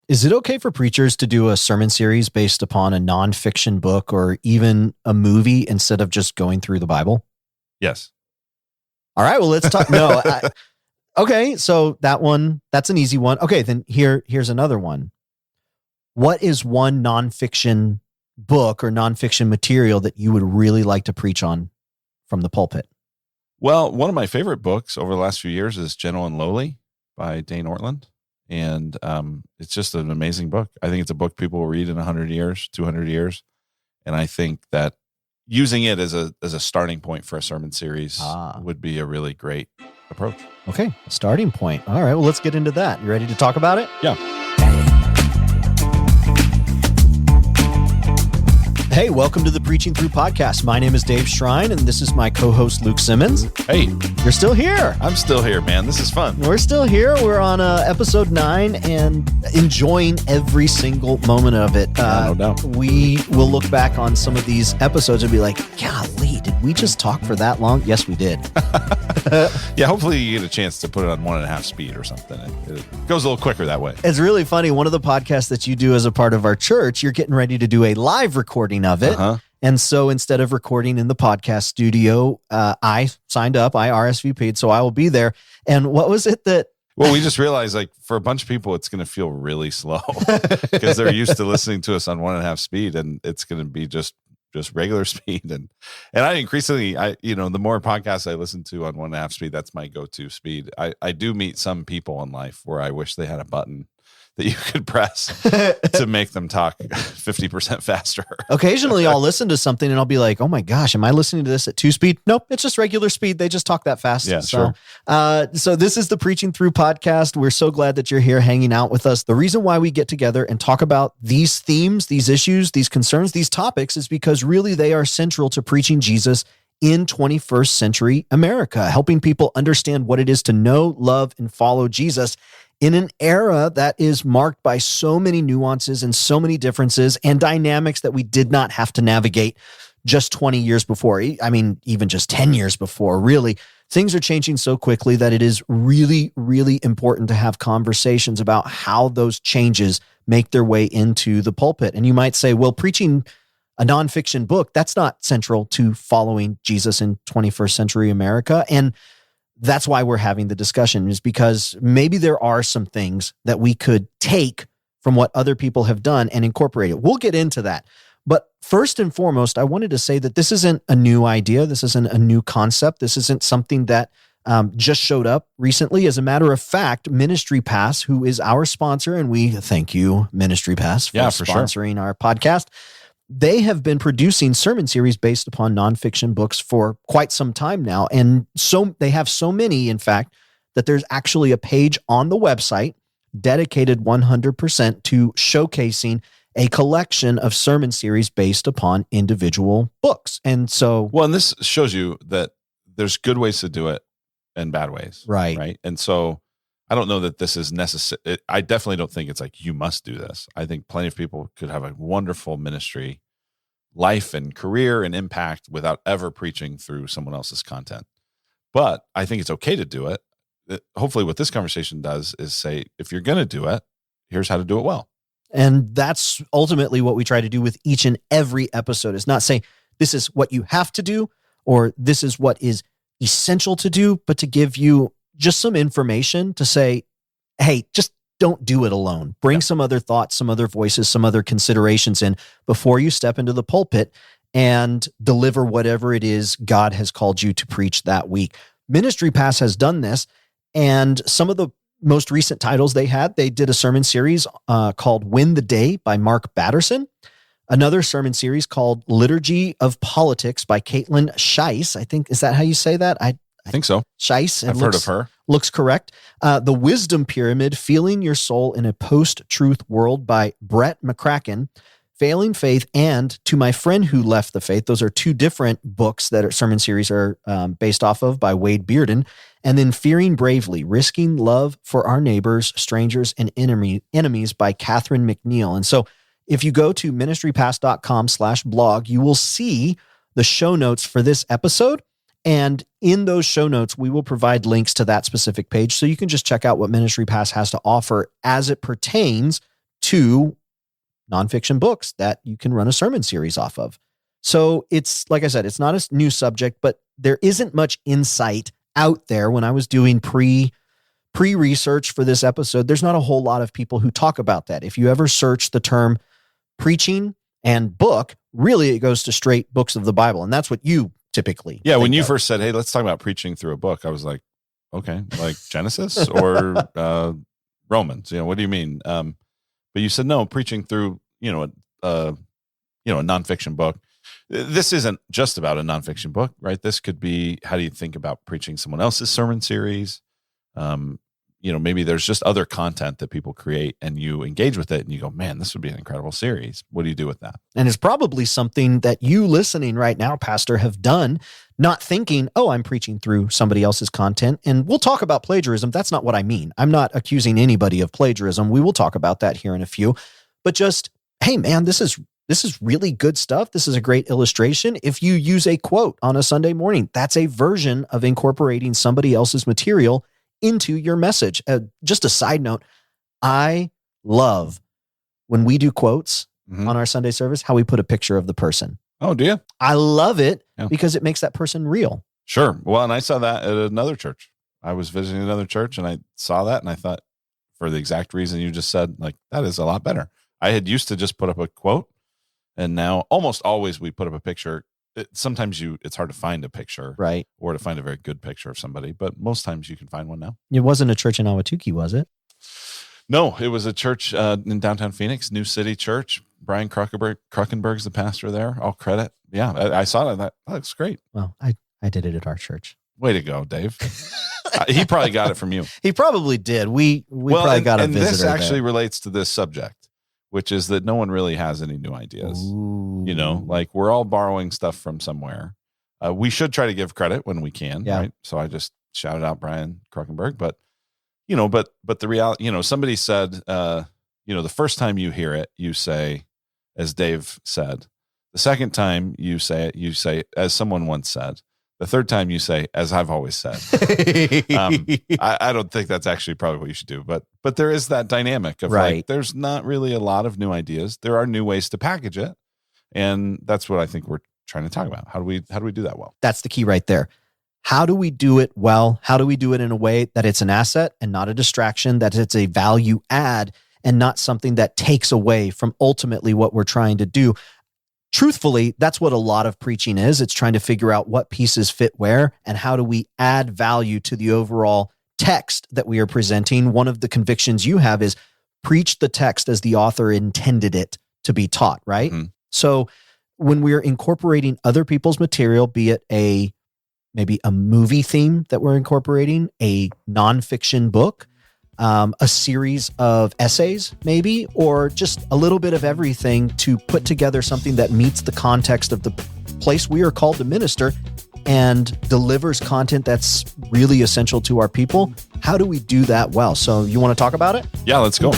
Is it okay for preachers to do a sermon series based upon a nonfiction book or even a movie instead of just going through the Bible? Yes. All right, well, let's talk. No. Okay, so that's an easy one. Okay, then here's another one. What is one nonfiction book or nonfiction material that you would really like to preach on from the pulpit? Well, one of my favorite books over the last few years is Gentle and Lowly by Dane Ortland. And it's just an amazing book. I think it's a book people will read in 100 years, 200 years. And I think that using it as a starting point for a sermon series would be a really great approach. Okay, a starting point. All right, well, let's get into that. You ready to talk about it? Yeah. Hey, welcome to the Preaching Through podcast. My name is Dave Shrine, and this is my co-host, Luke Simmons. Hey. You're still here. I'm still here, man. This is fun. We're still here. We're on episode 9 and enjoying every single moment of it. No doubt. We will look back on some of these episodes and be like, golly, did we just talk for that long? Yes, we did. Yeah, hopefully you get a chance to put it on 1.5 speed or something. It goes a little quicker that way. It's really funny. One of the podcasts that you do as a part of our church, you're getting ready to do a live recording of it. Uh-huh. And so instead of recording in the podcast studio, I signed up, I RSVP'd, so I will be there. And what was it that... Well, we just realized, like, for a bunch of people, it's going to feel really slow because they're used to listening to us on 1.5 speed, and it's going to be just regular speed. And I increasingly, the more podcasts I listen to on 1.5 speed, that's my go-to speed. I do meet some people in life where I wish they had a button that you could press to make them talk 50% faster. Occasionally I'll listen to something and I'll be like, oh my gosh, am I listening to this at 2 speed? Nope, it's just regular speed. They just talk that fast. Yeah, sure. So this is the Preaching Through podcast. We're so glad that you're here hanging out with us. The reason why we get together and talk about these themes, these issues, these concerns, these topics is because really they are central to preaching Jesus in 21st century America, helping people understand what it is to know, love, and follow Jesus in an era that is marked by so many nuances and so many differences and dynamics that we did not have to navigate just 20 years before. I mean, even just 10 years before, really. Things are changing so quickly that it is really, really important to have conversations about how those changes make their way into the pulpit. And you might say, well, preaching a nonfiction book, that's not central to following Jesus in 21st century America. And that's why we're having the discussion, is because maybe there are some things that we could take from what other people have done and incorporate it. We'll get into that. But first and foremost, I wanted to say that this isn't a new idea. This isn't a new concept. This isn't something that just showed up recently. As a matter of fact, Ministry Pass, who is our sponsor, and we thank you, Ministry Pass, for sponsoring our podcast. They have been producing sermon series based upon nonfiction books for quite some time now. And so they have so many, in fact, that there's actually a page on the website dedicated 100% to showcasing a collection of sermon series based upon individual books. And so... Well, and this shows you that there's good ways to do it and bad ways. Right. And so I don't know that this is necessary. I definitely don't think it's like, you must do this. I think plenty of people could have a wonderful ministry, life and career and impact without ever preaching through someone else's content. But I think it's okay to do it. Hopefully what this conversation does is say, if you're going to do it, here's how to do it well. And that's ultimately what we try to do with each and every episode, is not say, this is what you have to do, or this is what is essential to do, but to give you just some information to say, hey, just don't do it alone. Bring some other thoughts, some other voices, some other considerations in before you step into the pulpit and deliver whatever it is God has called you to preach that week. Ministry Pass has done this, and some of the most recent titles they did a sermon series called Win the Day by Mark Batterson, another sermon series called Liturgy of Politics by Caitlin Scheiss. I think, is that how you say that? I think so. Scheiss. I've heard of her. Looks correct. The Wisdom Pyramid, Feeling Your Soul in a Post-Truth World by Brett McCracken, Failing Faith, and To My Friend Who Left the Faith. Those are two different books that sermon series are based off of by Wade Bearden. And then Fearing Bravely, Risking Love for Our Neighbors, Strangers, and Enemies by Catherine McNeil. And so if you go to ministrypass.com/blog, you will see the show notes for this episode. And in those show notes, we will provide links to that specific page. So you can just check out what Ministry Pass has to offer as it pertains 2 nonfiction books that you can run a sermon series off of. So it's, like I said, it's not a new subject, but there isn't much insight out there. When I was doing pre-research for this episode, there's not a whole lot of people who talk about that. If you ever search the term preaching and book, really it goes to straight books of the Bible. And that's what you typically when you of. first said, hey, let's talk about preaching through a book, I was like, okay, like Genesis or Romans, what do you mean? But you said, no, preaching through, a nonfiction book. This isn't just about a nonfiction book, right? This could be, how do you think about preaching someone else's sermon series? Maybe there's just other content that people create and you engage with it and you go, man, this would be an incredible series. What do you do with that? And it's probably something that you listening right now, Pastor, have done, not thinking, oh, I'm preaching through somebody else's content. And we'll talk about plagiarism. That's not what I mean. I'm not accusing anybody of plagiarism. We will talk about that here in a few, but just, hey man, this is really good stuff. This is a great illustration. If you use a quote on a Sunday morning, that's a version of incorporating somebody else's material into your message. Just a side note, I love when we do quotes on our Sunday service, how we put a picture of the person. Oh, do you? I love it because it makes that person real. Sure. Well, and I saw that at another church. I was visiting another church and I saw that and I thought, for the exact reason you just said, like, that is a lot better. I had used to just put up a quote, and now almost always we put up a picture. Sometimes it's hard to find a picture, right? Or to find a very good picture of somebody, but most times you can find one now. It wasn't a church in Ahwatukee, was it? No, it was a church in downtown Phoenix, New City Church. Brian Kruckenberg's the pastor there. All credit. Yeah, I saw that. That looks great. Well, I did it at our church. Way to go, Dave. He probably got it from you. He probably did. We probably got a visitor. And this actually relates to this subject, which is that no one really has any new ideas. Ooh. Like we're all borrowing stuff from somewhere. We should try to give credit when we can, right? So I just shouted out Brian Kruckenberg, but the reality, somebody said, the first time you hear it, you say, as Dave said. The second time you say it, you say, as someone once said. The third time you say, as I've always said. I don't think that's actually probably what you should do, but there is that dynamic of like, there's not really a lot of new ideas. There are new ways to package it. And that's what I think we're trying to talk about. How do we do that well? That's the key right there. How do we do it well? How do we do it in a way that it's an asset and not a distraction, that it's a value add and not something that takes away from ultimately what we're trying to do? Truthfully, that's what a lot of preaching is. It's trying to figure out what pieces fit where and how do we add value to the overall text that we are presenting. One of the convictions you have is preach the text as the author intended it to be taught, right? Mm-hmm. So when we're incorporating other people's material, be it maybe a movie theme that we're incorporating, a nonfiction book, a series of essays maybe, or just a little bit of everything to put together something that meets the context of the place we are called to minister and delivers content that's really essential to our people. How do we do that well? So you want to talk about it? Yeah, let's go.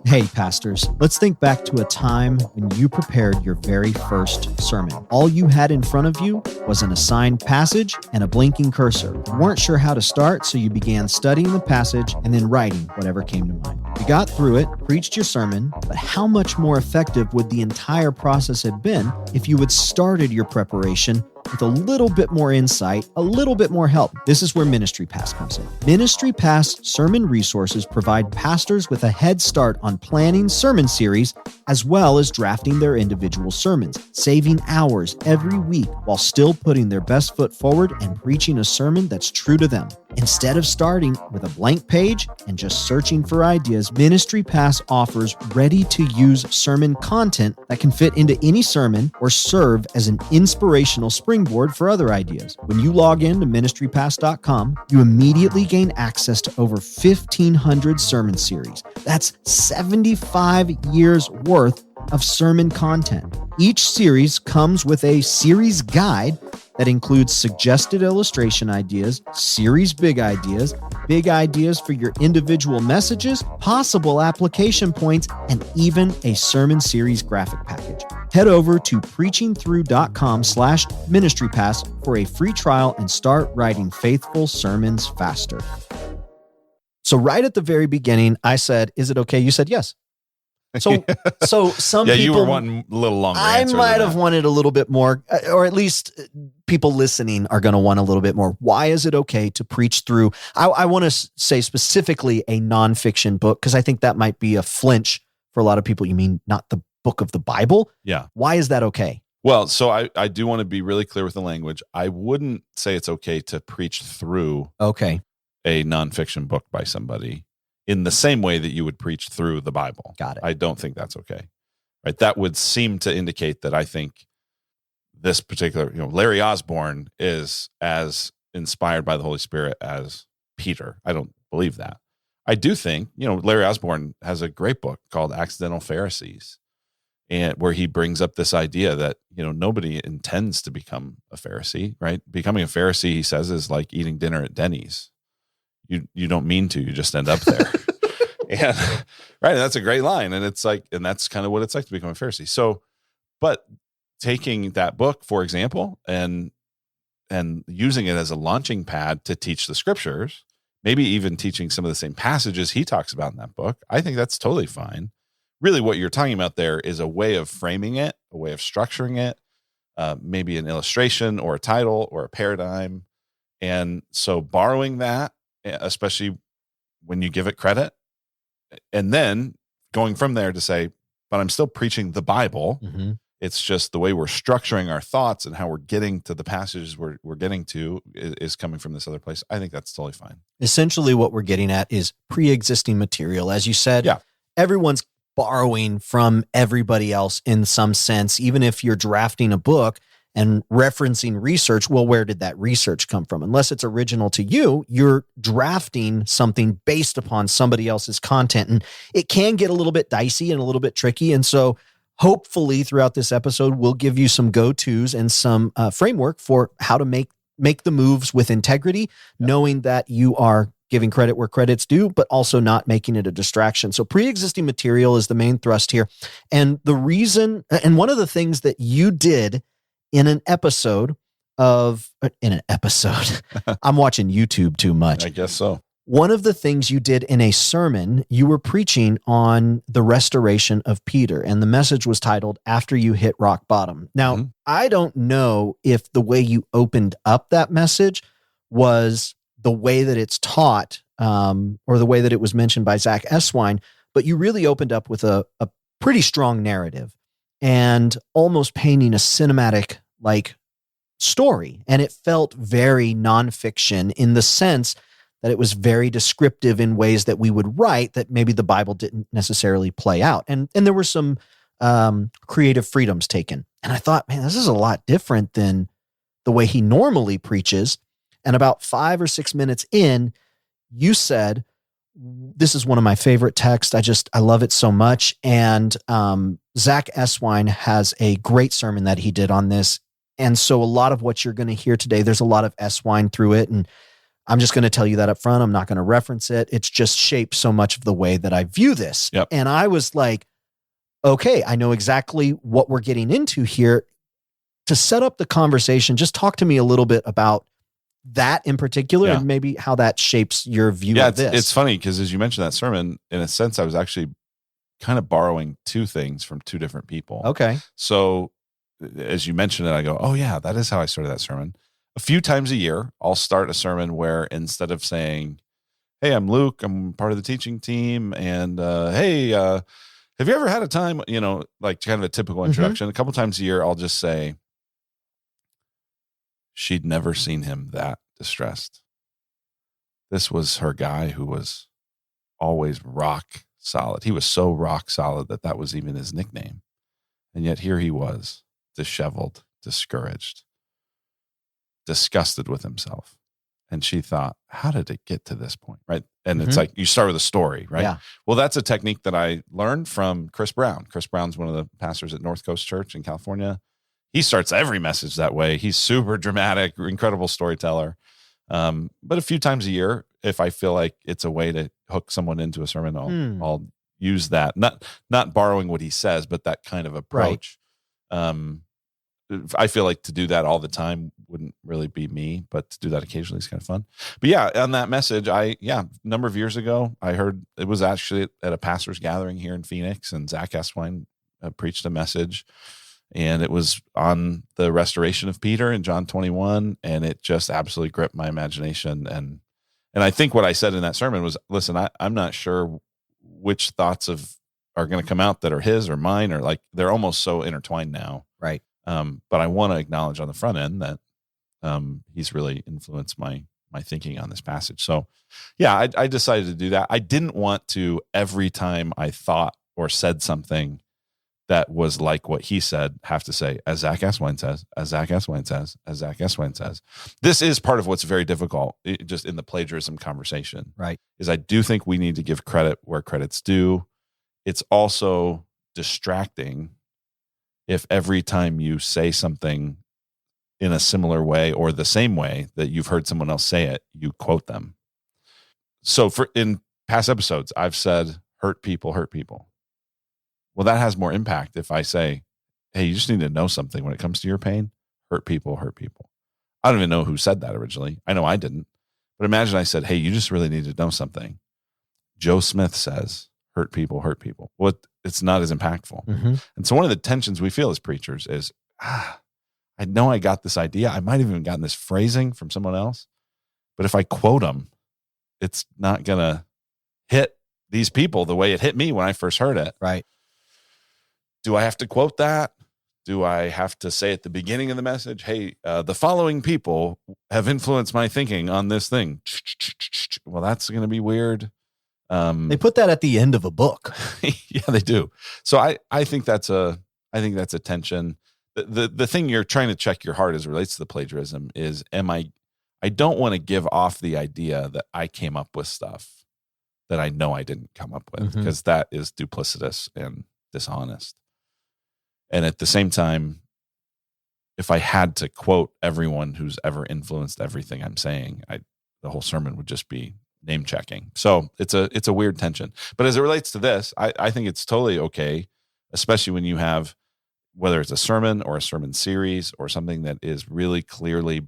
Hey, pastors, let's think back to a time when you prepared your very first sermon. All you had in front of you was an assigned passage and a blinking cursor. You weren't sure how to start, so you began studying the passage and then writing whatever came to mind. You got through it, preached your sermon, but how much more effective would the entire process have been if you had started your preparation with a little bit more insight, a little bit more help? This is where Ministry Pass comes in. Ministry Pass sermon resources provide pastors with a head start on planning sermon series, as well as drafting their individual sermons, saving hours every week while still putting their best foot forward and preaching a sermon that's true to them. Instead of starting with a blank page and just searching for ideas, Ministry Pass offers ready-to-use sermon content that can fit into any sermon or serve as an inspirational springboard for other ideas. When you log in to ministrypass.com, you immediately gain access to over 1,500 sermon series. That's 75 years worth of sermon content. Each series comes with a series guide that includes suggested illustration ideas, series big ideas for your individual messages, possible application points, and even a sermon series graphic package. Head over to preachingthrough.com/ministrypass for a free trial and start writing faithful sermons faster. So right at the very beginning, I said, is it okay? You said yes. So some people, you were wanting a little longer. I might have wanted a little bit more, or at least people listening are going to want a little bit more. Why is it okay to preach through? I want to say specifically a nonfiction book, because I think that might be a flinch for a lot of people. You mean not the book of the Bible? Yeah. Why is that okay? Well, so I do want to be really clear with the language. I wouldn't say it's okay to preach through a nonfiction book by somebody in the same way that you would preach through the Bible. Got it. I don't think that's okay. Right? That would seem to indicate that I think this particular, Larry Osborne is as inspired by the Holy Spirit as Peter. I don't believe that. I do think, Larry Osborne has a great book called Accidental Pharisees, and where he brings up this idea that, nobody intends to become a Pharisee, right? Becoming a Pharisee, he says, is like eating dinner at Denny's. You don't mean to, you just end up there. And right. And that's a great line. And it's like, and that's kind of what it's like to become a Pharisee. So, but taking that book, for example, and using it as a launching pad to teach the scriptures, maybe even teaching some of the same passages he talks about in that book, I think that's totally fine. Really what you're talking about there is a way of framing it, a way of structuring it, maybe an illustration or a title or a paradigm. And so borrowing that, especially when you give it credit, and then going from there to say, but I'm still preaching the Bible. Mm-hmm. It's just the way we're structuring our thoughts and how we're getting to the passages we're getting to is coming from this other place. I think that's totally fine. Essentially what we're getting at is pre-existing material. As you said, everyone's borrowing from everybody else in some sense. Even if you're drafting a book and referencing research, well, where did that research come from? Unless it's original to you, you're drafting something based upon somebody else's content. And it can get a little bit dicey and a little bit tricky. And so hopefully throughout this episode, we'll give you some go-tos and some framework for how to make the moves with integrity, knowing that you are giving credit where credit's due, but also not making it a distraction. So pre-existing material is the main thrust here. And the reason, and one of the things that you did in an episode, I'm watching YouTube too much. I guess so. One of the things you did in a sermon, you were preaching on the restoration of Peter, and the message was titled, After You Hit Rock Bottom. Now, I don't know if the way you opened up that message was the way that it's taught, or the way that it was mentioned by Zach Eswine, but you really opened up with a pretty strong narrative and almost painting a cinematic story. And it felt very nonfiction in the sense that it was very descriptive in ways that we would write that maybe the Bible didn't necessarily play out. And there were some creative freedoms taken. And I thought, man, this is a lot different than the way he normally preaches. And about 5 or 6 minutes in, you said, this is one of my favorite texts. I love it so much. And Zach Eswine has a great sermon that he did on this. And so a lot of what you're going to hear today, there's a lot of Eswine through it. And I'm just going to tell you that up front. I'm not going to reference it. It's just shaped so much of the way that I view this. Yep. And I was like, okay, I know exactly what we're getting into here. To set up the conversation, just talk to me a little bit about that in particular, and maybe how that shapes your view of this. It's funny because as you mentioned that sermon, in a sense, I was actually kind of borrowing two things from two different people. Okay. So as you mentioned it, I go, oh yeah, that is how I started that sermon. A few times a year, I'll start a sermon where instead of saying, hey, I'm Luke, I'm part of the teaching team, and hey, have you ever had a time, like kind of a typical introduction, a couple times a year, I'll just say, she'd never seen him that distressed. This was her guy who was always rock solid. He was so rock solid that was even his nickname. And yet here he was, disheveled, discouraged, disgusted with himself. And she thought, how did it get to this point? Right. And it's like, you start with a story, right? Yeah. Well, that's a technique that I learned from Chris Brown. Chris Brown's one of the pastors at North Coast Church in California. He starts every message that way. He's super dramatic, incredible storyteller. But a few times a year, if I feel like it's a way to hook someone into a sermon, I'll use that. Not borrowing what he says, but that kind of approach. Right. I feel like to do that all the time wouldn't really be me, but to do that occasionally is kind of fun. But yeah, on that message, a number of years ago, I heard it was actually at a pastor's gathering here in Phoenix, and Zach Eswine preached a message, and it was on the restoration of Peter in John 21, and it just absolutely gripped my imagination. And I think what I said in that sermon was, listen, I'm not sure which thoughts are going to come out that are his or mine, or like they're almost so intertwined now. Right. But I want to acknowledge on the front end that he's really influenced my thinking on this passage. So yeah, I decided to do that. I didn't want to, every time I thought or said something that was like what he said, have to say, as Zach Eswine says, as Zach Eswine says, as Zach Eswine says. This is part of what's very difficult just in the plagiarism conversation. Right. Is I do think we need to give credit where credit's due. It's also distracting if every time you say something in a similar way or the same way that you've heard someone else say it, you quote them. So in past episodes, I've said, hurt people, hurt people. Well, that has more impact if I say, hey, you just need to know something when it comes to your pain. Hurt people, hurt people. I don't even know who said that originally. I know I didn't. But imagine I said, hey, you just really need to know something. Joe Smith says, hurt people, hurt people. Well, it's not as impactful. Mm-hmm. And so one of the tensions we feel as preachers is, I know I got this idea. I might have even gotten this phrasing from someone else. But if I quote them, it's not going to hit these people the way it hit me when I first heard it. Right. Do I have to quote that? Do I have to say at the beginning of the message, hey, the following people have influenced my thinking on this thing? Well, that's going to be weird. They put that at the end of a book. Yeah, they do. So I think that's a tension. The thing you're trying to check your heart as it relates to the plagiarism is, I don't want to give off the idea that I came up with stuff that I know I didn't come up with, because that is duplicitous and dishonest. And at the same time, if I had to quote everyone who's ever influenced everything I'm saying, the whole sermon would just be name checking. So it's a weird tension. But as it relates to this, I think it's totally okay, especially when you have, whether it's a sermon or a sermon series or something that is really clearly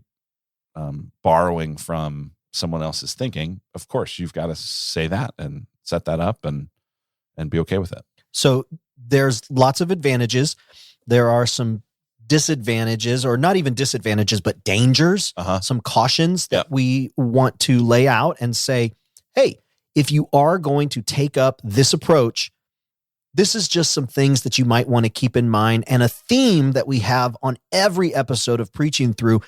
borrowing from someone else's thinking. Of course, you've got to say that and set that up and be okay with it. So there's lots of advantages. There are some disadvantages, or not even disadvantages, but dangers, some cautions that we want to lay out and say, hey, if you are going to take up this approach, this is just some things that you might want to keep in mind. And a theme that we have on every episode of Preaching Through: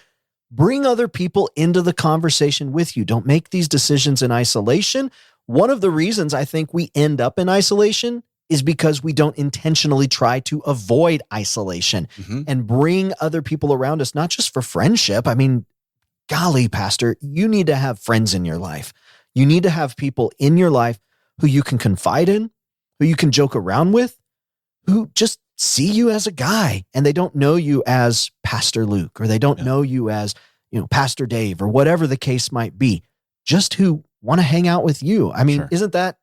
bring other people into the conversation with you. Don't make these decisions in isolation. One of the reasons I think we end up in isolation is because we don't intentionally try to avoid isolation and bring other people around us, not just for friendship. I mean, golly, Pastor, you need to have friends in your life. You need to have people in your life who you can confide in, who you can joke around with, who just see you as a guy, and they don't know you as Pastor Luke, or they don't know you as, Pastor Dave, or whatever the case might be, just who want to hang out with you. I mean, isn't that?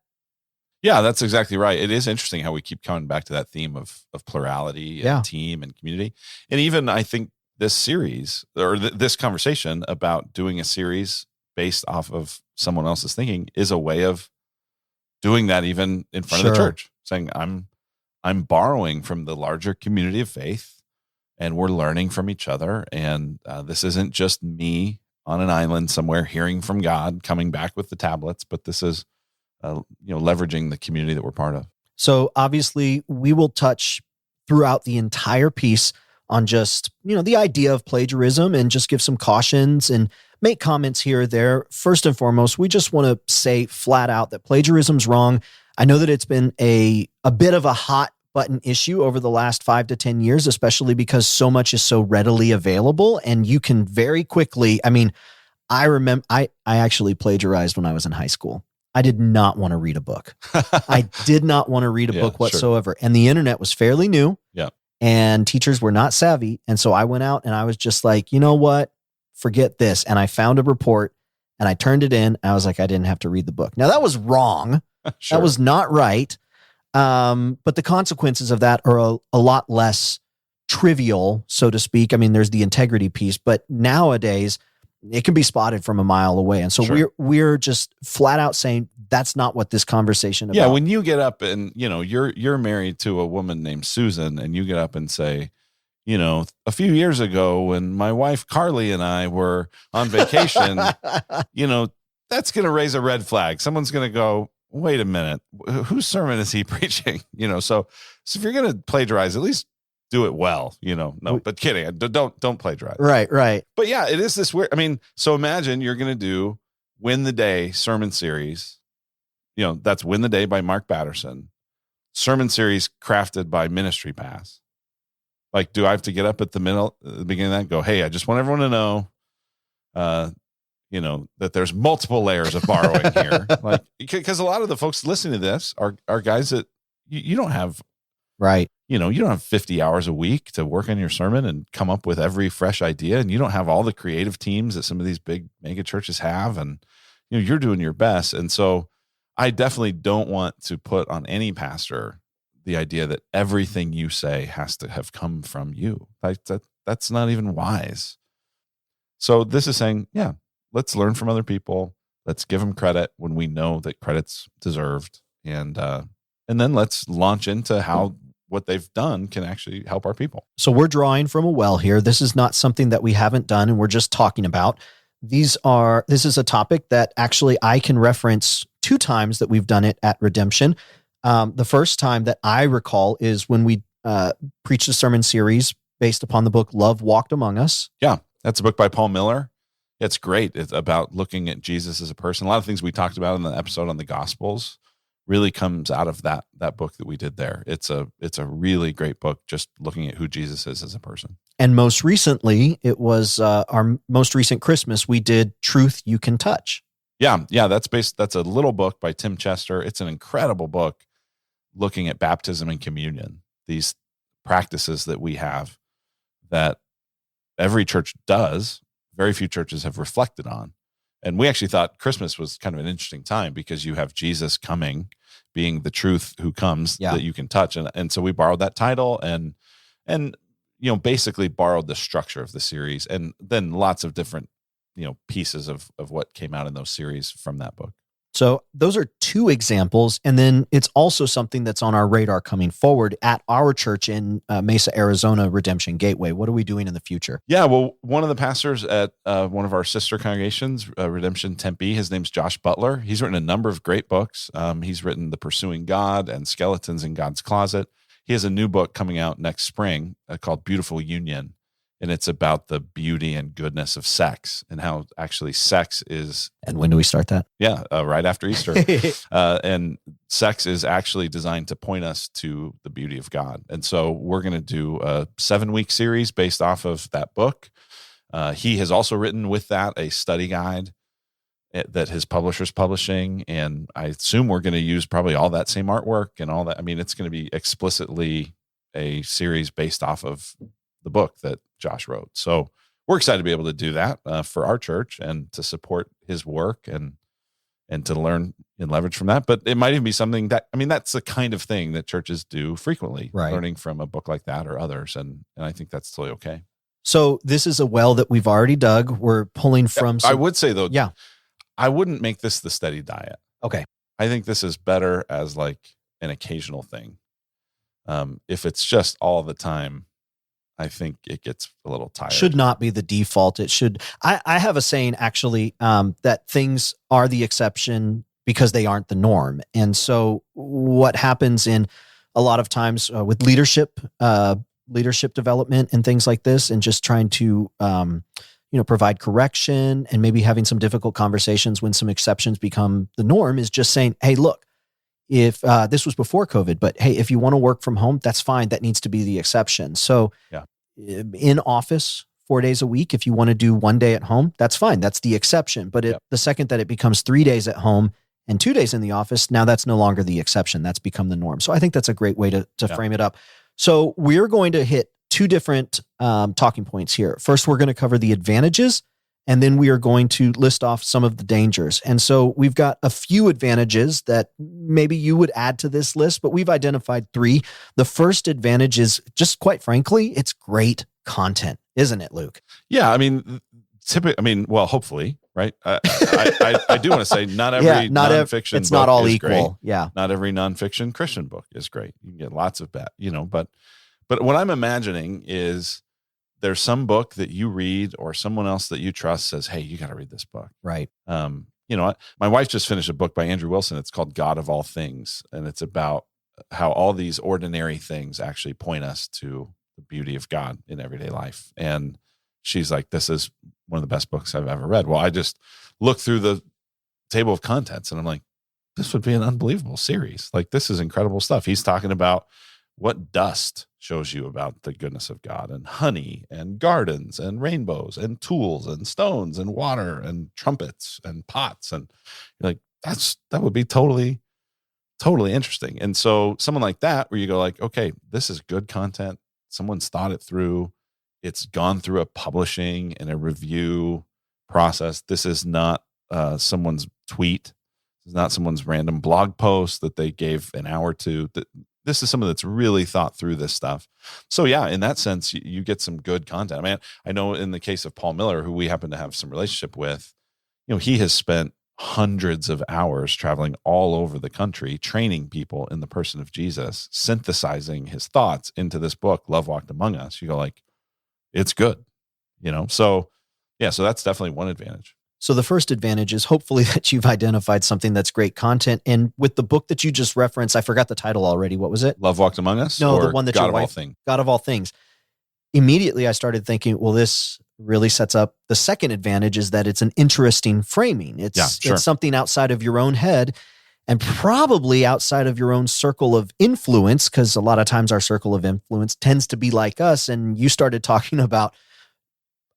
Yeah, that's exactly right. It is interesting how we keep coming back to that theme of plurality and team and community. And even I think this series, or this conversation about doing a series based off of someone else's thinking, is a way of doing that even in front of the church, saying I'm borrowing from the larger community of faith, and we're learning from each other. And this isn't just me on an island somewhere hearing from God, coming back with the tablets, but this is leveraging the community that we're part of. So obviously we will touch throughout the entire piece on just, the idea of plagiarism, and just give some cautions and make comments here or there. First and foremost, we just want to say flat out that plagiarism's wrong. I know that it's been a bit of a hot button issue over the last 5 to 10 years, especially because so much is so readily available, and you can very quickly, I remember I actually plagiarized when I was in high school. I did not want to read a book. I did not want to read a book whatsoever. And the internet was fairly new. Yeah. And teachers were not savvy. And so I went out and I was just like, you know what? Forget this. And I found a report and I turned it in. I was like, I didn't have to read the book. Now that was wrong. That was not right. But the consequences of that are a lot less trivial, so to speak. I mean, there's the integrity piece, but nowadays it can be spotted from a mile away. And so Sure. we're just flat out saying that's not what this conversation about. Yeah, when you get up and, you're married to a woman named Susan, and you get up and say, a few years ago when my wife Carly and I were on vacation, that's going to raise a red flag. Someone's going to go, wait a minute, whose sermon is he preaching? So if you're going to plagiarize, at least do it well, no, but kidding. Don't plagiarize. Right. But yeah, it is this weird. I mean, so imagine you're going to do Win the Day sermon series. That's Win the Day by Mark Batterson, sermon series crafted by Ministry Pass. Like, do I have to get up at the beginning of that and go, hey, I just want everyone to know, that there's multiple layers of borrowing here. Like, because a lot of the folks listening to this are guys that you don't have, right. You don't have 50 hours a week to work on your sermon and come up with every fresh idea. And you don't have all the creative teams that some of these big mega churches have. And, you're doing your best. And so I definitely don't want to put on any pastor the idea that everything you say has to have come from you. That's not even wise. So this is saying, yeah, let's learn from other people. Let's give them credit when we know that credit's deserved. And then let's launch into how what they've done can actually help our people. So we're drawing from a well here. This is not something that we haven't done and we're just talking about. This is a topic that actually I can reference 2 times that we've done it at Redemption. The first time that I recall is when we preached a sermon series based upon the book Love Walked Among Us. Yeah, that's a book by Paul Miller. It's great. It's about looking at Jesus as a person. A lot of things we talked about in the episode on the Gospels really comes out of that book that we did there. It's a really great book, just looking at who Jesus is as a person. And most recently, it was our most recent Christmas, we did Truth You Can Touch. Yeah, that's a little book by Tim Chester. It's an incredible book looking at baptism and communion, these practices that we have that every church does, very few churches have reflected on. And we actually thought Christmas was kind of an interesting time because you have Jesus coming, being the truth who comes that you can touch. And so we borrowed that title and basically borrowed the structure of the series, and then lots of different, pieces of what came out in those series from that book. So those are 2 examples. And then it's also something that's on our radar coming forward at our church in Mesa, Arizona, Redemption Gateway. What are we doing in the future? Yeah, well, one of the pastors at one of our sister congregations, Redemption Tempe, his name's Josh Butler. He's written a number of great books. He's written The Pursuing God and Skeletons in God's Closet. He has a new book coming out next spring called Beautiful Union. And it's about the beauty and goodness of sex and how actually sex is. And when do we start that? Yeah, right after Easter. And sex is actually designed to point us to the beauty of God. And so we're going to do a 7-week series based off of that book. He has also written with that a study guide that his publisher's publishing. And I assume we're going to use probably all that same artwork and all that. I mean, it's going to be explicitly a series based off of the book that Josh wrote. So we're excited to be able to do that for our church and to support his work and to learn and leverage from that. But it might even be something that, that's the kind of thing that churches do frequently, learning from a book like that or others. And I think that's totally okay. So this is a well that we've already dug. We're pulling from. I would say though, I wouldn't make this the steady diet. Okay. I think this is better as like an occasional thing. If it's just all the time, I think it gets a little tired. Should not be the default. It should. I have a saying actually that things are the exception because they aren't the norm. And so what happens in a lot of times with leadership development and things like this, and just trying to provide correction and maybe having some difficult conversations when some exceptions become the norm, is just saying, hey, look, if this was before COVID, but hey, if you want to work from home, that's fine. That needs to be the exception. So in office 4 days a week, if you want to do 1 day at home, that's fine. That's the exception. But the second that it becomes 3 days at home and 2 days in the office, now that's no longer the exception. That's become the norm. So I think that's a great way to frame it up. So we're going to hit 2 different talking points here. First, we're going to cover the advantages, And then we are going to list off some of the dangers. And so we've got a few advantages that maybe you would add to this list, but we've identified 3. The first advantage is just quite frankly, it's great content, isn't it, Luke? Yeah. I mean, well, hopefully, right? I do want to say not every nonfiction it's book not all is equal. Great. Yeah. Not every nonfiction Christian book is great. You can get lots of bad, but what I'm imagining is there's some book that you read or someone else that you trust says, hey, you got to read this book. Right. My wife just finished a book by Andrew Wilson. It's called God of All Things. And it's about how all these ordinary things actually point us to the beauty of God in everyday life. And she's like, this is one of the best books I've ever read. Well, I just looked through the table of contents and I'm like, this would be an unbelievable series. Like, this is incredible stuff. He's talking about what dust shows you about the goodness of God, and honey and gardens and rainbows and tools and stones and water and trumpets and pots. And you're like, that would be totally interesting. And so someone like that, where you go like, okay, this is good content. Someone's thought it through. It's gone through a publishing and a review process. This is not someone's tweet. It's not someone's random blog post that they gave an hour to. This is someone that's really thought through this stuff. So yeah, in that sense, you get some good content. I mean, I know in the case of Paul Miller, who we happen to have some relationship with, he has spent hundreds of hours traveling all over the country, training people in the person of Jesus, synthesizing his thoughts into this book, Love Walked Among Us. You go like, it's good, So yeah, so that's definitely one advantage. So the first advantage is hopefully that you've identified something that's great content. And with the book that you just referenced, I forgot the title already. What was it? Love Walked Among Us? No, the one that God of All Things. God of All Things. Immediately I started thinking, well, this really sets up the second advantage, is that it's an interesting framing. It's something outside of your own head and probably outside of your own circle of influence, because a lot of times our circle of influence tends to be like us. And you started talking about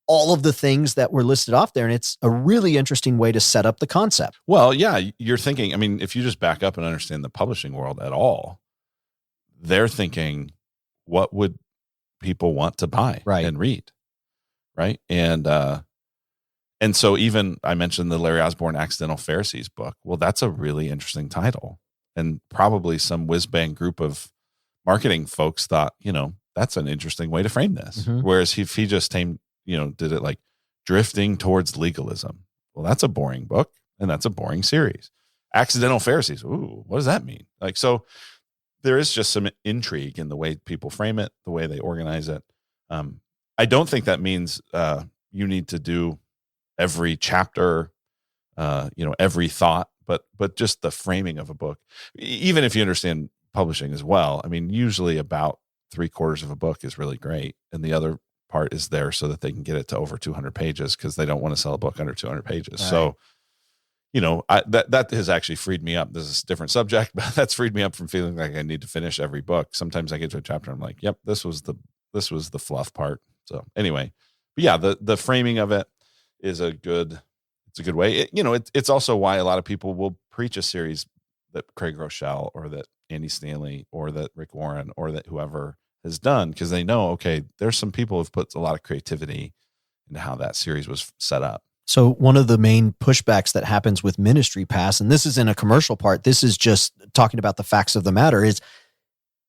all of the things that were listed off there. And it's a really interesting way to set up the concept. Well, yeah, you're thinking, I mean, if you just back up and understand the publishing world at all, they're thinking, what would people want to buy and read? Right. And so even I mentioned the Larry Osborne Accidental Pharisees book. Well, that's a really interesting title. And probably some whiz bang group of marketing folks thought, that's an interesting way to frame this. Mm-hmm. Whereas if he just did it like drifting towards legalism. Well, that's a boring book and that's a boring series. Accidental Pharisees. Ooh, what does that mean? Like, so there is just some intrigue in the way people frame it, the way they organize it. I don't think that means you need to do every chapter, every thought, but just the framing of a book. Even if you understand publishing as well, I mean, usually about 3/4 of a book is really great, and the other part is there so that they can get it to over 200 pages because they don't want to sell a book under 200 pages. Right. So, that has actually freed me up. This is a different subject, but that's freed me up from feeling like I need to finish every book. Sometimes I get to a chapter and I'm like, yep, this was the fluff part. So anyway, but yeah, the framing of it is a good way. It's also why a lot of people will preach a series that Craig Rochelle or that Andy Stanley or that Rick Warren or that whoever has done, because they know, okay, there's some people who've put a lot of creativity into how that series was set up. So one of the main pushbacks that happens with Ministry Pass, and this is in a commercial part, this is just talking about the facts of the matter, is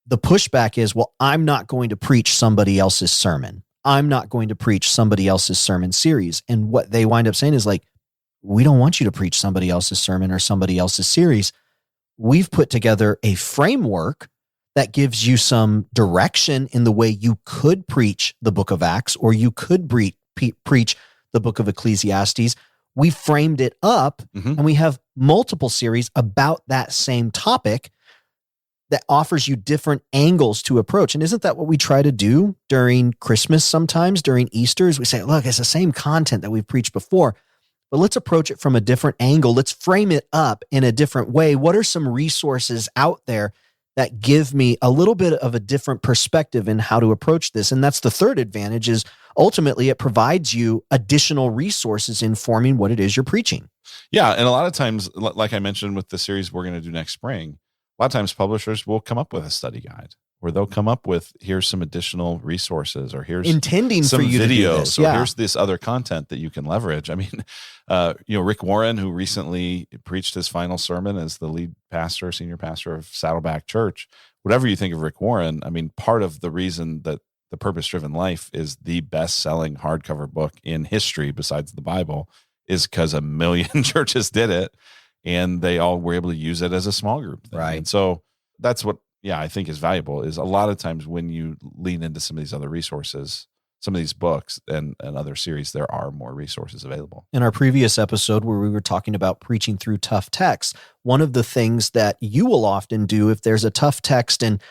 the pushback is, well, I'm not going to preach somebody else's sermon. I'm not going to preach somebody else's sermon series. And what they wind up saying is like, we don't want you to preach somebody else's sermon or somebody else's series. We've put together a framework that gives you some direction in the way you could preach the book of Acts, or you could preach the book of Ecclesiastes. We framed it up, and we have multiple series about that same topic that offers you different angles to approach. And isn't that what we try to do during Christmas sometimes, during Easter? Is we say, look, it's the same content that we've preached before, but let's approach it from a different angle. Let's frame it up in a different way. What are some resources out there that give me a little bit of a different perspective in how to approach this? And that's the third advantage, is ultimately it provides you additional resources in forming what it is you're preaching. Yeah. And a lot of times, like I mentioned with the series we're going to do next spring, a lot of times publishers will come up with a study guide or they'll come up with, here's some additional resources, or here's intending some for you videos, to do this. or Yeah. here's this other content that you can leverage. I mean, Rick Warren, who recently preached his final sermon as the lead pastor, senior pastor of Saddleback Church, whatever you think of Rick Warren, I mean, part of the reason that The Purpose-Driven Life is the best-selling hardcover book in history besides the Bible is because 1 million churches did it, and they all were able to use it as a small group thing. Right. And so that's what, I think is valuable, is a lot of times when you lean into some of these other resources, some of these books and other series, there are more resources available. In our previous episode where we were talking about preaching through tough texts, one of the things that you will often do if there's a tough text and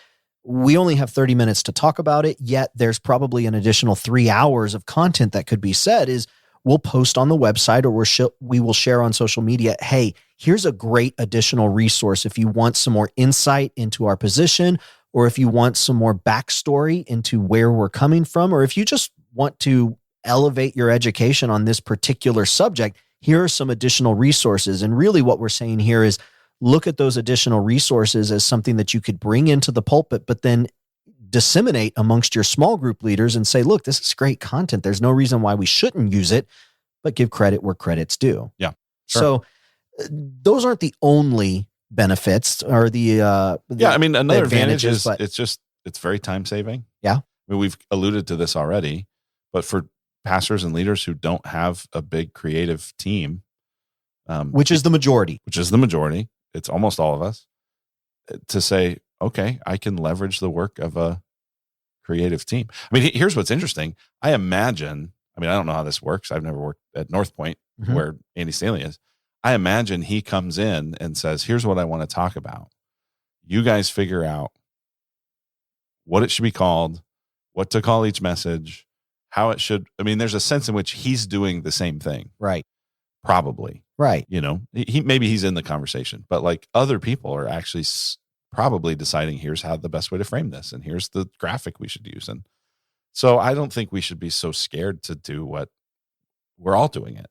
we only have 30 minutes to talk about it, yet there's probably an additional 3 hours of content that could be said, is we'll post on the website or we will share on social media, hey, here's a great additional resource if you want some more insight into our position, or if you want some more backstory into where we're coming from, or if you just want to elevate your education on this particular subject, here are some additional resources. And really what we're saying here is look at those additional resources as something that you could bring into the pulpit, but then disseminate amongst your small group leaders and say, look, this is great content. There's no reason why we shouldn't use it, but give credit where credit's due. Yeah. Sure. So those aren't the only benefits or the I mean, another advantage is but it's very time saving. Yeah. I mean, we've alluded to this already, but for pastors and leaders who don't have a big creative team, which is the majority, it's almost all of us, to say, okay, I can leverage the work of a creative team. I mean, here's what's interesting. I don't know how this works. I've never worked at North Point where Andy Stanley is. I imagine he comes in and says, here's what I want to talk about. You guys figure out what it should be called, what to call each message, how it should. I mean, there's a sense in which he's doing the same thing. Right. Probably. Right. Maybe he's in the conversation, but like other people are actually probably deciding, here's how the best way to frame this, and here's the graphic we should use. And so I don't think we should be so scared to do what we're all doing it.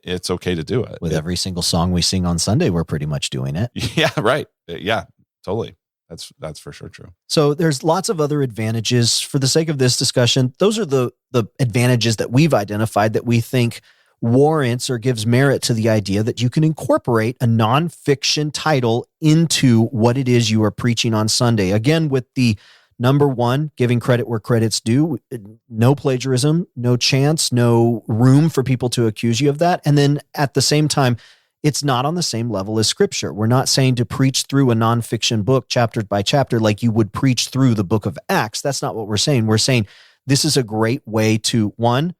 It's okay to do it. With every single song we sing on Sunday, we're pretty much doing it. Yeah, right. Yeah, totally. That's for sure true. So there's lots of other advantages. For the sake of this discussion, those are the advantages that we've identified that we think warrants or gives merit to the idea that you can incorporate a nonfiction title into what it is you are preaching on Sunday. Again, with the number one, giving credit where credit's due, no plagiarism, no chance, no room for people to accuse you of that. And then at the same time, it's not on the same level as Scripture. We're not saying to preach through a nonfiction book chapter by chapter like you would preach through the book of Acts. That's not what we're saying. We're saying this is a great way to, 1,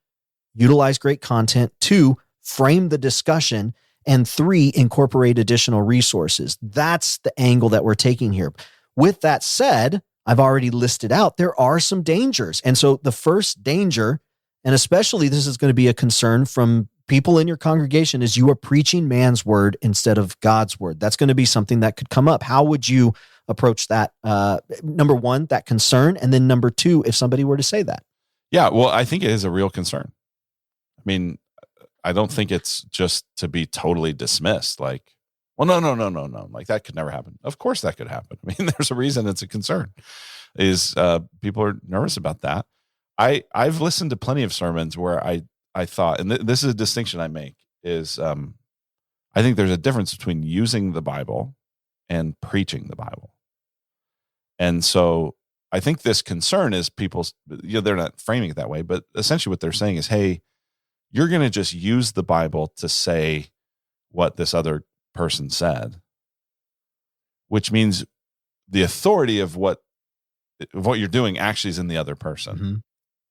utilize great content, 2, frame the discussion, and 3, incorporate additional resources. That's the angle that we're taking here. With that said, I've already listed out, there are some dangers. And so the first danger, and especially this is going to be a concern from people in your congregation, is you are preaching man's word instead of God's word. That's going to be something that could come up. How would you approach that? Number 1, that concern. And then number 2, if somebody were to say that. Yeah, well, I think it is a real concern. I mean, I don't think it's just to be totally dismissed. Like, well, no. Like that could never happen. Of course that could happen. I mean, there's a reason it's a concern, is people are nervous about that. I've listened to plenty of sermons where I thought, and this is a distinction I make, is I think there's a difference between using the Bible and preaching the Bible. And so I think this concern is people's, they're not framing it that way, but essentially what they're saying is, hey, you're going to just use the Bible to say what this other person said, which means the authority of what you're doing actually is in the other person. Mm-hmm.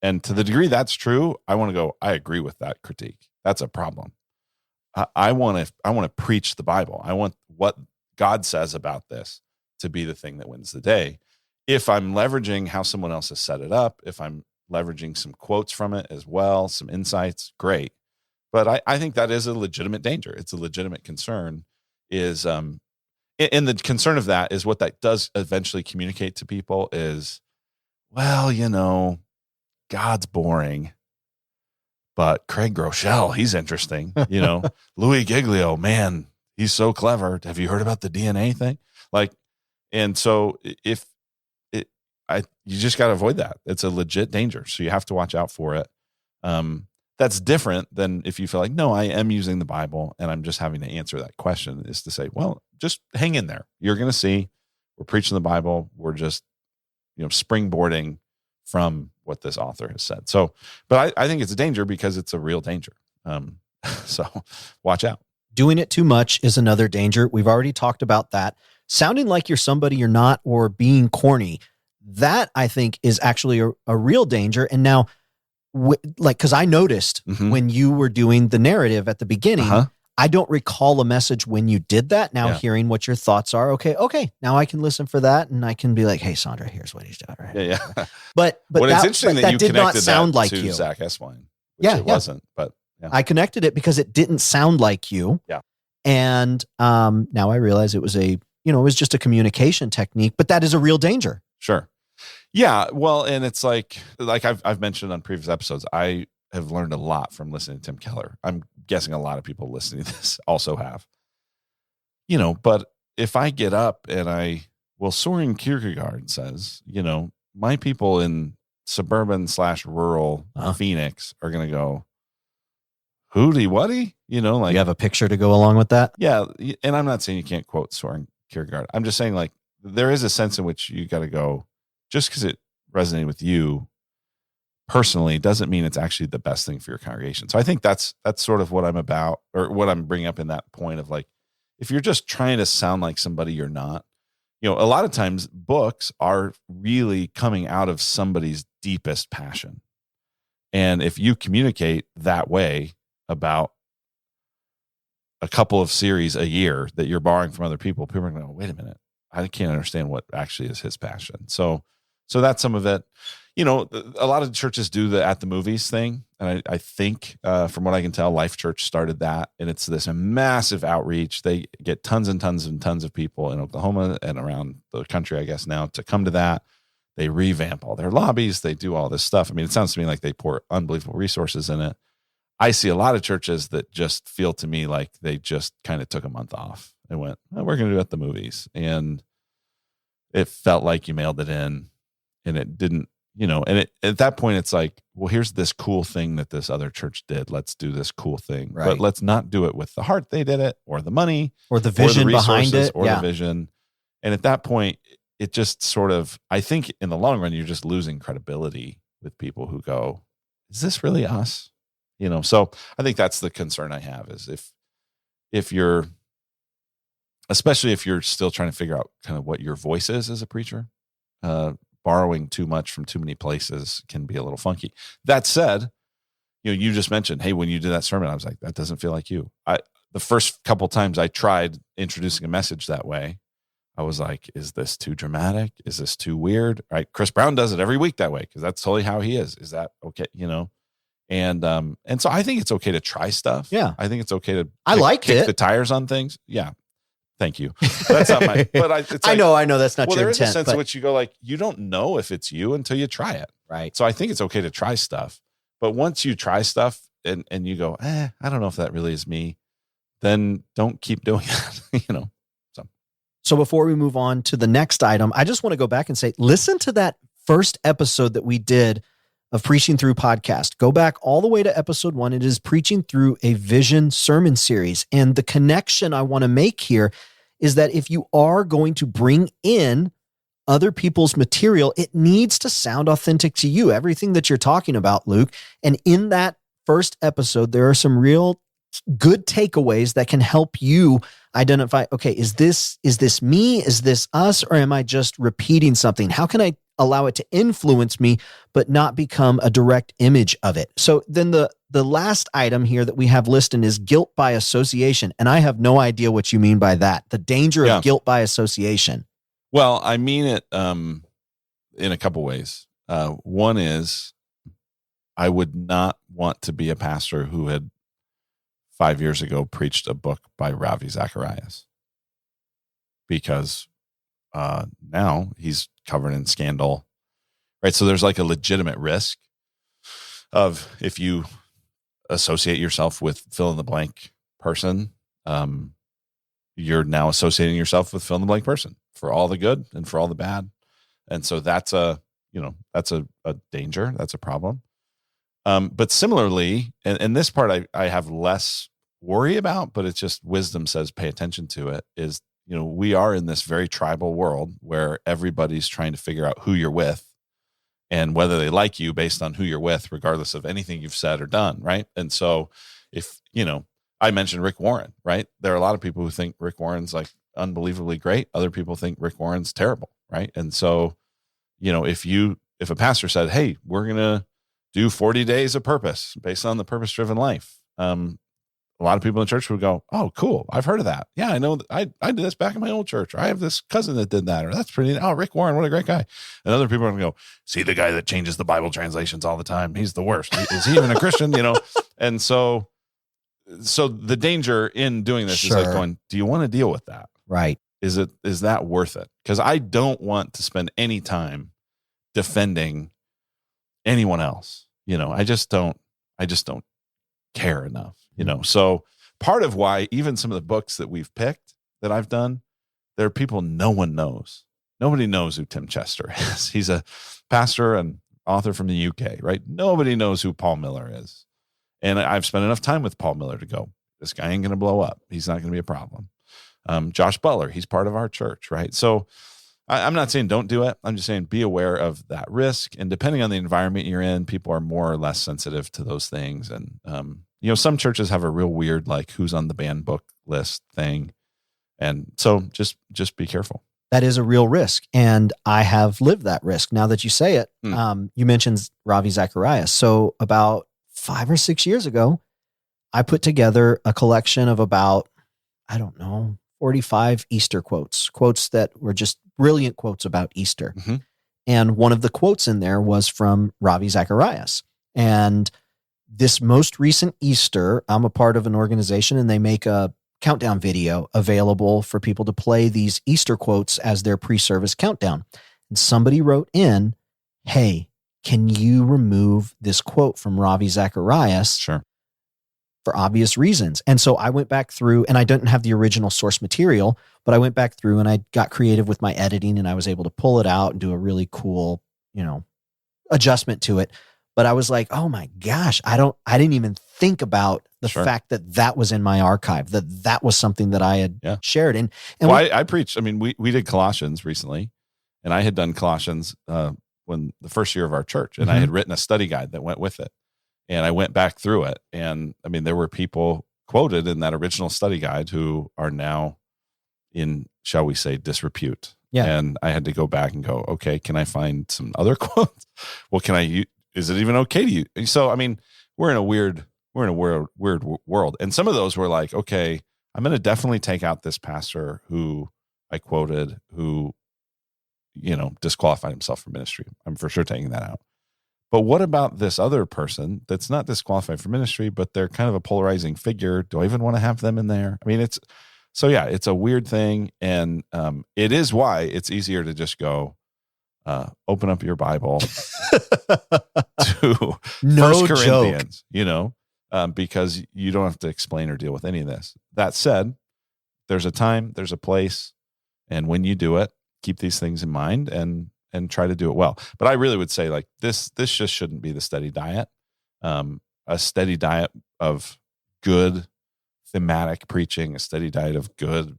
And to the degree that's true, I want to go, I agree with that critique. That's a problem. I want to preach the Bible. I want what God says about this to be the thing that wins the day. If I'm leveraging how someone else has set it up, if I'm leveraging some quotes from it as well, some insights, great. But I think that is a legitimate danger. It's a legitimate concern. And the concern of that is what that does eventually communicate to people is, well, God's boring, but Craig Groeschel, he's interesting. Louis Giglio, man, he's so clever. Have you heard about the DNA thing? And so if you just got to avoid that. It's a legit danger. So you have to watch out for it. That's different than if you feel like, no, I am using the Bible and I'm just having to answer that question, is to say, well, just hang in there. You're going to see we're preaching the Bible. We're just, springboarding from what this author has said. So, but I think it's a danger because it's a real danger. So watch out. Doing it too much is another danger. We've already talked about that. Sounding like you're somebody you're not, or being corny, that I think is actually a real danger. And now, because I noticed when you were doing the narrative at the beginning, I don't recall a message when you did that. Now hearing what your thoughts are, okay, now I can listen for that, and I can be like, hey, Sandra, here's what he's doing. Right? Yeah. But it's interesting that you did not connected sound that like to you. Zach Eswine, which it wasn't, but yeah. I connected it because it didn't sound like you. Yeah. And now I realize it was it was just a communication technique, but that is a real danger. Sure. Yeah. Well, and it's like I've mentioned on previous episodes, I have learned a lot from listening to Tim Keller. I'm guessing a lot of people listening to this also have, but if I get up and Soren Kierkegaard says, my people in suburban/rural Phoenix are going to go, hooty whatty, you have a picture to go along with that. Yeah. And I'm not saying you can't quote Soren Kierkegaard. I'm just saying, like, there is a sense in which you got to go, just because it resonated with you personally doesn't mean it's actually the best thing for your congregation. So I think that's sort of what I'm about, or what I'm bringing up in that point of, like, if you're just trying to sound like somebody you're not, a lot of times books are really coming out of somebody's deepest passion. And if you communicate that way about a couple of series a year that you're borrowing from other people are going to go, wait a minute, I can't understand what actually is his passion. So that's some of it. A lot of churches do the at the movies thing. And I think from what I can tell, Life Church started that. And it's this massive outreach. They get tons and tons and tons of people in Oklahoma and around the country, I guess now, to come to that. They revamp all their lobbies. They do all this stuff. I mean, it sounds to me like they pour unbelievable resources in it. I see a lot of churches that just feel to me like they just kind of took a month off and went, oh, we're going to do it at the movies. And it felt like you mailed it in, and it didn't, and at that point it's like, well, here's this cool thing that this other church did. Let's do this cool thing, right? But let's not do it with the heart they did it, or the money, or the vision behind it, or the vision. And at that point, it just sort of, I think in the long run, you're just losing credibility with people who go, is this really us? So I think that's the concern I have, is if you're, especially if you're still trying to figure out kind of what your voice is as a preacher, borrowing too much from too many places can be a little funky. That said, you just mentioned, hey, when you did that sermon, I was like, that doesn't feel like you. The first couple times I tried introducing a message that way, I was like, is this too dramatic? Is this too weird? Right? Chris Brown does it every week that way, because that's totally how he is. Is that okay? And so I think it's okay to try stuff. Yeah. I think it's okay to kick the tires on things. Yeah. Thank you. That's not my, but it's like, I know that's not your there intent. Is a sense in which you go, like, you don't know if it's you until you try it. Right. So I think it's okay to try stuff, but once you try stuff and you go, I don't know if that really is me, then don't keep doing it, So before we move on to the next item, I just want to go back and say, listen to that first episode that we did of Preaching Through podcast. Go back all the way to episode 1. It is Preaching Through a Vision sermon series. And the connection I want to make here is that if you are going to bring in other people's material, it needs to sound authentic to you. Everything that you're talking about, Luke. And in that first episode, there are some real good takeaways that can help you identify, okay, is this me? Is this us? Or am I just repeating something? How can I allow it to influence me, but not become a direct image of it? So then the last item here that we have listed is guilt by association. And I have no idea what you mean by that. The danger of guilt by association. Well, I mean it in a couple ways. One is, I would not want to be a pastor who had 5 years ago preached a book by Ravi Zacharias, because now he's covered in scandal, right? So there's like a legitimate risk of, if you associate yourself with fill in the blank person, you're now associating yourself with fill in the blank person, for all the good and for all the bad. And so that's a danger. That's a problem. But similarly, and this part I have less worry about, but it's just wisdom says pay attention to it, is, we are in this very tribal world where everybody's trying to figure out who you're with and whether they like you based on who you're with, regardless of anything you've said or done, right? And so if, I mentioned Rick Warren, right? There are a lot of people who think Rick Warren's like unbelievably great. Other people think Rick Warren's terrible, right? And so, if a pastor said, hey, we're going to do 40 days of purpose based on the purpose-driven life, a lot of people in the church would go, oh, cool. I've heard of that. Yeah, I know. I did this back in my old church. Or I have this cousin that did that. Or that's pretty. Oh, Rick Warren, what a great guy. And other people are going to go, see the guy that changes the Bible translations all the time. He's the worst. Is he even a Christian? And so the danger in doing this is like going, do you want to deal with that? Right. Is that worth it? Because I don't want to spend any time defending anyone else. I just don't care enough. So part of why even some of the books that we've picked that I've done, there are people no one knows. Nobody knows who Tim Chester is. He's a pastor and author from the UK, right? Nobody knows who Paul Miller is. And I've spent enough time with Paul Miller to go, this guy ain't going to blow up. He's not going to be a problem. Josh Butler, he's part of our church, right? So I'm not saying don't do it. I'm just saying be aware of that risk. And depending on the environment you're in, people are more or less sensitive to those things. And, some churches have a real weird, like who's on the banned book list thing. And so just be careful. That is a real risk. And I have lived that risk. Now that you say it, you mentioned Ravi Zacharias. So about 5 or 6 years ago, I put together a collection of about, 45 Easter quotes that were just brilliant quotes about Easter. Mm-hmm. And one of the quotes in there was from Ravi Zacharias. And this most recent Easter, I'm a part of an organization and they make a countdown video available for people to play these Easter quotes as their pre-service countdown. And somebody wrote in, hey, can you remove this quote from Ravi Zacharias? Sure. For obvious reasons. And so I went back through, and I didn't have the original source material, but I went back through and I got creative with my editing and I was able to pull it out and do a really cool, adjustment to it. But I was like, oh my gosh, I didn't even think about the fact that was in my archive, that was something that I had shared. And I preached, we did Colossians recently, and I had done Colossians when the first year of our church, and I had written a study guide that went with it. And I went back through it. And there were people quoted in that original study guide who are now in, shall we say, disrepute. Yeah. And I had to go back and go, okay, can I find some other quotes? Well, is it even okay to use? So, we're in a weird world. And some of those were like, okay, I'm going to definitely take out this pastor who I quoted, who, disqualified himself from ministry. I'm for sure taking that out. But what about this other person that's not disqualified for ministry, but they're kind of a polarizing figure? Do I even want to have them in there? It's a weird thing. And it is why it's easier to just go, open up your Bible to First Corinthians, because you don't have to explain or deal with any of this. That said, there's a time, there's a place. And when you do it, keep these things in mind and try to do it well. But I really would say like this just shouldn't be the steady diet. A steady diet of good thematic preaching, a steady diet of good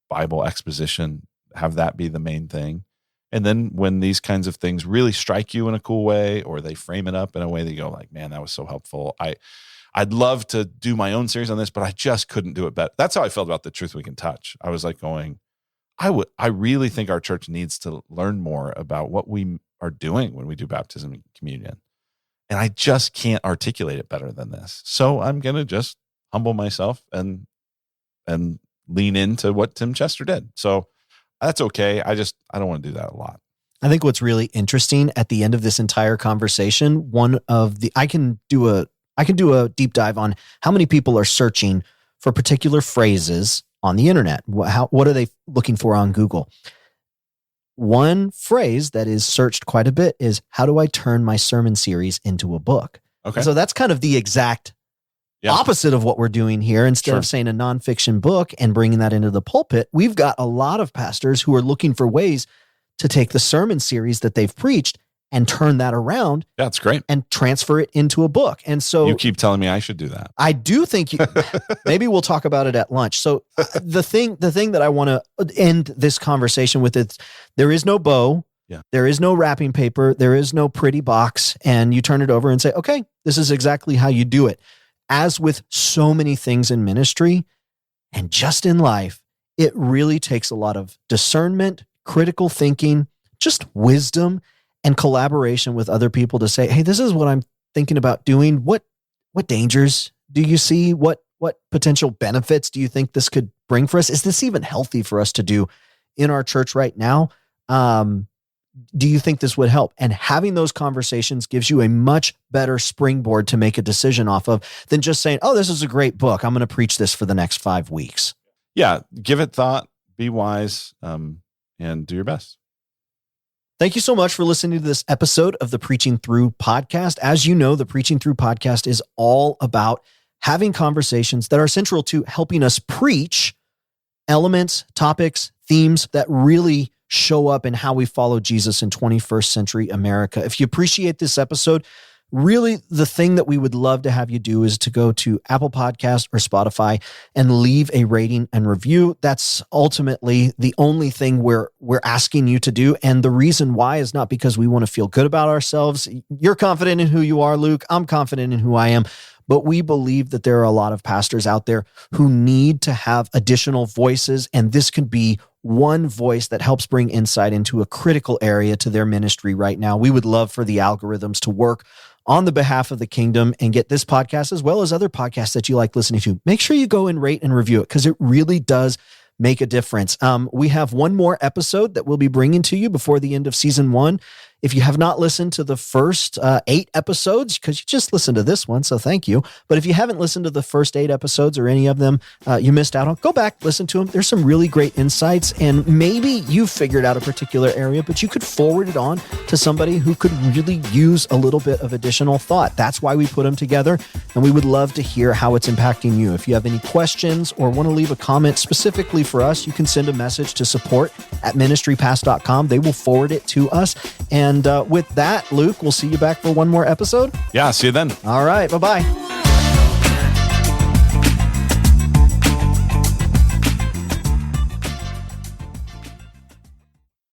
Bible exposition, have that be the main thing. And then when these kinds of things really strike you in a cool way, or they frame it up in a way that you go like, man, that was so helpful. I'd love to do my own series on this, but I just couldn't do it better. That's how I felt about the Truth We Can Touch. I was like going, I really think our church needs to learn more about what we are doing when we do baptism and communion. And I just can't articulate it better than this. So I'm going to just humble myself and lean into what Tim Chester did. So that's okay. I don't want to do that a lot. I think what's really interesting at the end of this entire conversation, I can do a deep dive on how many people are searching for particular phrases on the internet. What are they looking for on Google? One phrase that is searched quite a bit is, how do I turn my sermon series into a book? Okay. So that's kind of the exact opposite of what we're doing here. Instead of saying a nonfiction book and bringing that into the pulpit, we've got a lot of pastors who are looking for ways to take the sermon series that they've preached and turn that around. That's great. And transfer it into a book. And so you keep telling me I should do that. I do think maybe we'll talk about it at lunch. So the thing that I want to end this conversation with is there is no bow. Yeah. There is no wrapping paper. There is no pretty box. And you turn it over and say, okay, this is exactly how you do it. As with so many things in ministry and just in life, it really takes a lot of discernment, critical thinking, just wisdom, and collaboration with other people to say, hey, this is what I'm thinking about doing. What dangers do you see? What potential benefits do you think this could bring for us? Is this even healthy for us to do in our church right now? Do you think this would help? And having those conversations gives you a much better springboard to make a decision off of than just saying, oh, this is a great book. I'm going to preach this for the next 5 weeks. Yeah. Give it thought, be wise, and do your best. Thank you so much for listening to this episode of the Preaching Through podcast. As you know, the Preaching Through podcast is all about having conversations that are central to helping us preach elements, topics, themes that really show up in how we follow Jesus in 21st century America. If you appreciate this episode, really the thing that we would love to have you do is to go to Apple Podcast or Spotify and leave a rating and review. That's ultimately the only thing we're asking you to do. And the reason why is not because we want to feel good about ourselves. You're confident in who you are, Luke. I'm confident in who I am. But we believe that there are a lot of pastors out there who need to have additional voices, and this could be one voice that helps bring insight into a critical area to their ministry right now. We would love for the algorithms to work on the behalf of the kingdom and get this podcast as well as other podcasts that you like listening to. Make sure you go and rate and review it because it really does make a difference. We have one more episode that we'll be bringing to you before the end of season 1. If you have not listened to the first 8 episodes, because you just listened to this one, so thank you. But if you haven't listened to the first 8 episodes or any of them you missed out on, go back, listen to them. There's some really great insights, and maybe you've figured out a particular area, but you could forward it on to somebody who could really use a little bit of additional thought. That's why we put them together, and we would love to hear how it's impacting you. If you have any questions or want to leave a comment specifically for us, you can send a message to support@ministrypass.com. They will forward it to us. And with that, Luke, we'll see you back for one more episode. Yeah, see you then. All right. Bye-bye.